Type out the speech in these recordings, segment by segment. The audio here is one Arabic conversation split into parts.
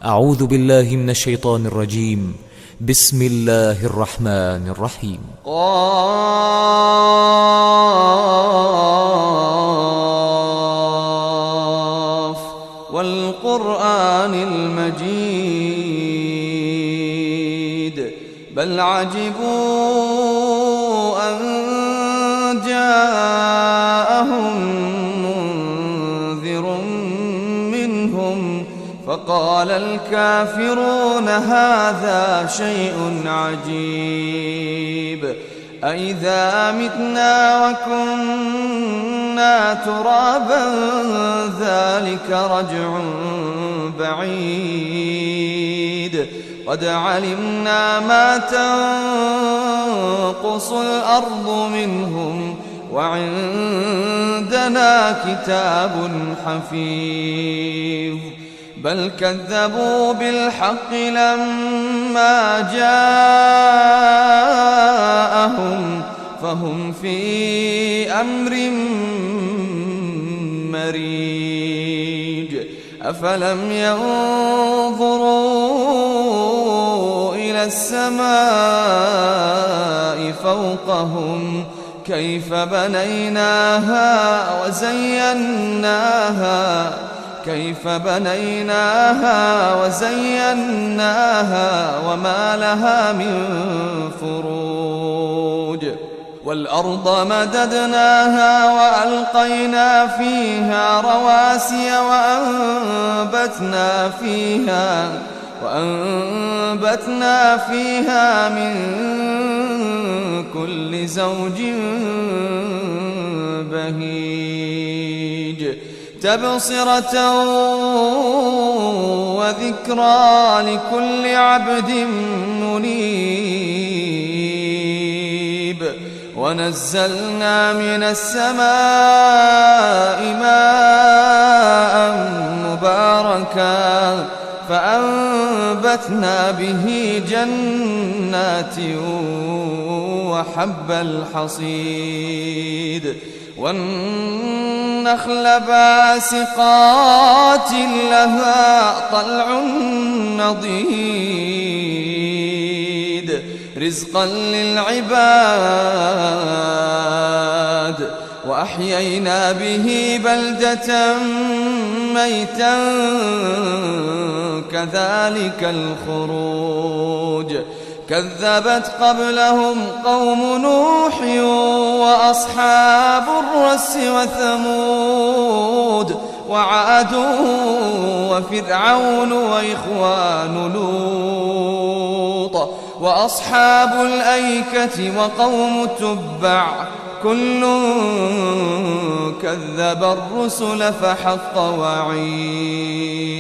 أعوذ بالله من الشيطان الرجيم. بسم الله الرحمن الرحيم. قاف والقرآن المجيد بل عجبوا أن جاءهم منذر منهم فقال الكافرون هذا شيء عجيب أإذا متنا وكنا ترابا ذلك رجع بعيد قد علمنا ما تنقص الأرض منهم وعندنا كتاب حفيظ بل كذبوا بالحق لما جاءهم فهم في أمر مريج أفلم ينظروا إلى السماء فوقهم كيف بنيناها وزيناها وما لها من فروج والأرض مددناها وألقينا فيها رواسي وأنبتنا فيها من كل زوج بهيج تبصرة وذكرى لكل عبد منيب ونزلنا من السماء ماء مباركا فأنبتنا به جنات وحب الحصيد والنخل باسقات لها طلع نضيد رزقا للعباد وأحيينا به بلدة ميتا كذلك الخروج كذبت قبلهم قوم نوح وأصحاب الرس وثمود وعاد وفرعون وإخوان لوط وأصحاب الأيكة وقوم تبع كل كذب الرسل فحق وعيد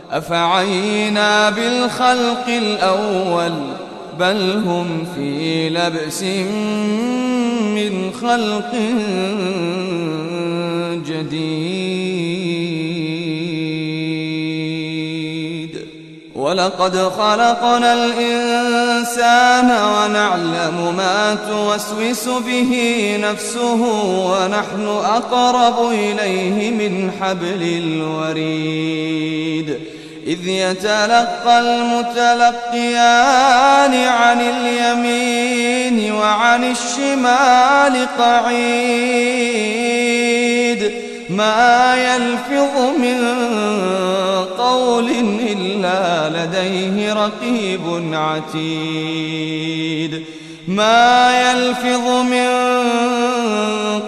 أفعينا بالخلق الأول بل هم في لبس من خلق جديد ولقد خلقنا الإنسان ونعلم ما توسوس به نفسه ونحن أقرب إليه من حبل الوريد إذ يتلقى المتلقيان عن اليمين وعن الشمال قعيد ما يلفظ من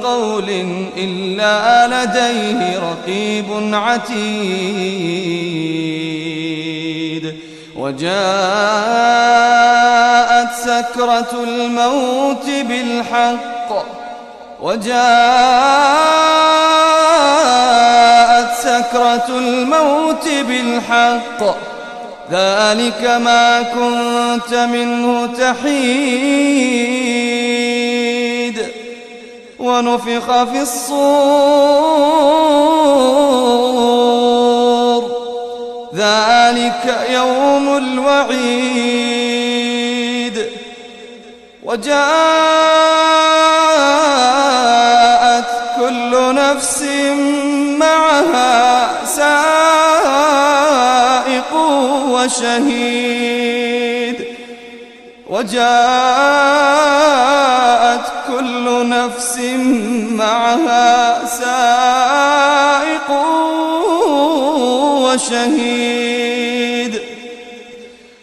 قول إلا لديه رقيب عتيد وجاءت سكرة الموت بالحق ذلك ما كنت منه تحيد ونفخ في الصور ذلك يوم الوعيد وجاءت كل كل نفس معها سائق وشهيد وجاءت كل نفس معها سائق وشهيد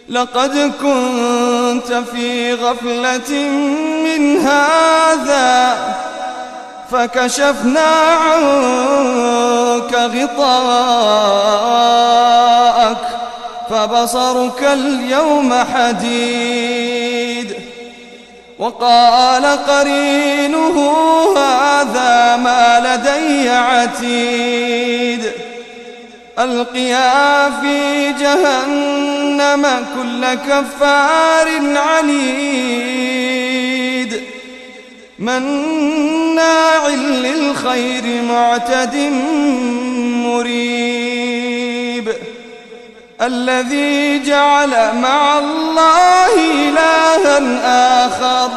لقد كنت في غفلة من هذا فكشفنا عنك غطاءك فبصرك اليوم حديد وقال قرينه هذا ما لدي عتيد ألقيا في جهنم كل كفار عنيد مناع للخير معتد مريب الذي جعل مع الله إلها آخر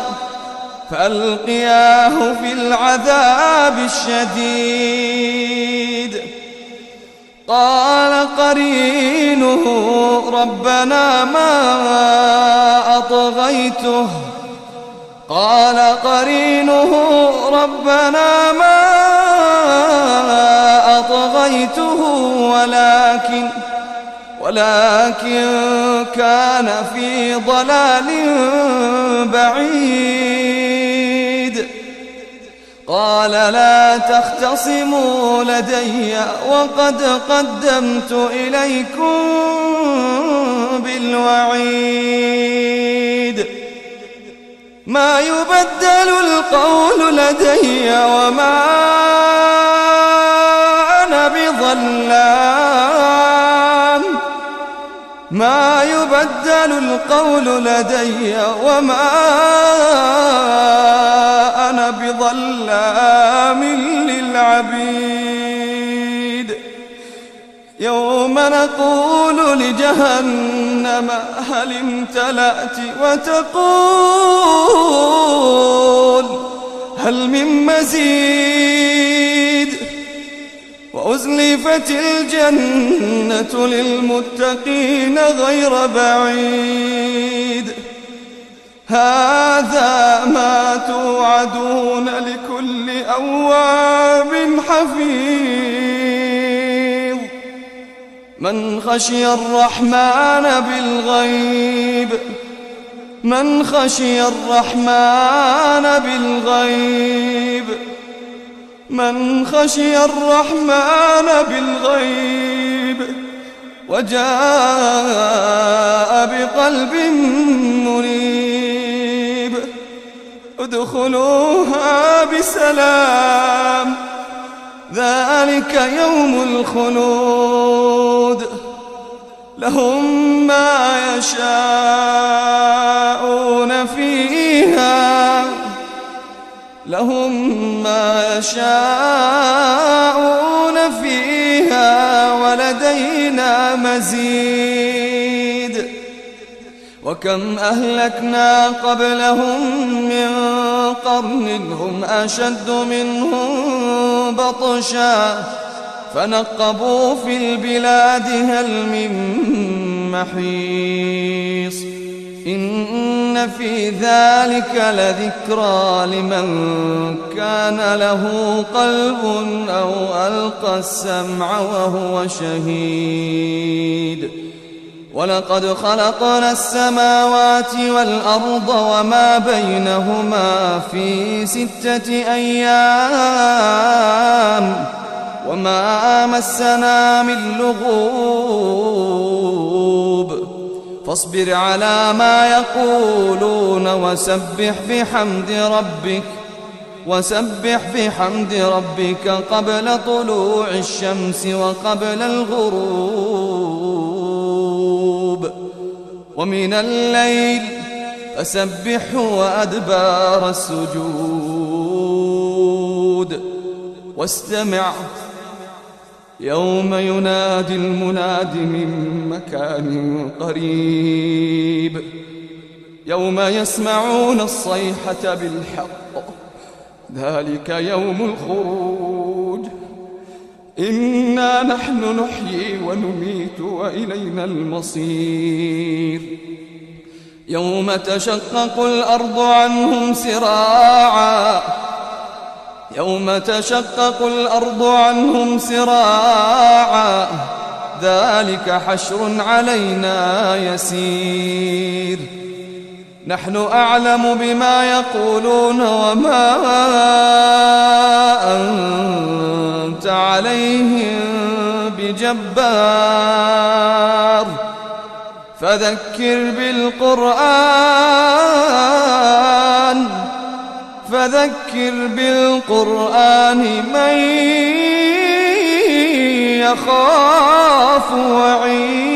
فألقياه في العذاب الشديد قال قرينه ربنا ما أطغيته قال قرينه ربنا ما أطغيته ولكن كان في ضلال بعيد قال لا تختصموا لدي وقد قدمت إليكم بالوعيد ما يبدل القول لدي وما أنا بظلام ما يبدل القول لدي وما أنا بظلام للعبيد يوم نقول لجهنم هل امتلأت وتقول هل من مزيد وأزلفت الجنة للمتقين غير بعيد هذا ما توعدون لكل أواب حفيظ من خشي الرحمن بالغيب من خشي الرحمن بالغيب من خشي الرحمن بالغيب وجاء بقلب منيب ادخلوها بسلام ذلك يوم الخلود لهم ما يشاءون فيها ولدينا مزيد وكم أهلكنا قبلهم من قرن هم أشد منهم بطشا فنقبوا في البلاد هل من محيص إن في ذلك لذكرى لمن كان له قلب أو ألقى السمع وهو شهيد ولقد خلقنا السماوات والأرض وما بينهما في 6 أيام وما مسنا من لغوب فاصبر على ما يقولون وسبح بحمد ربك قبل طلوع الشمس وقبل الغروب ومن الليل فسبحه وأدبار السجود واستمع يوم ينادي المناد من مكان قريب يوم يسمعون الصيحة بالحق ذلك يوم الخروج الفروج إنا نحن نحيي ونميت وإلينا المصير يوم تشقق الأرض عنهم سراعا ذلك حشر علينا يسير نحن أعلم بما يقولون وما أنت عليهم بجبار فذكر بالقرآن من يخاف وعيد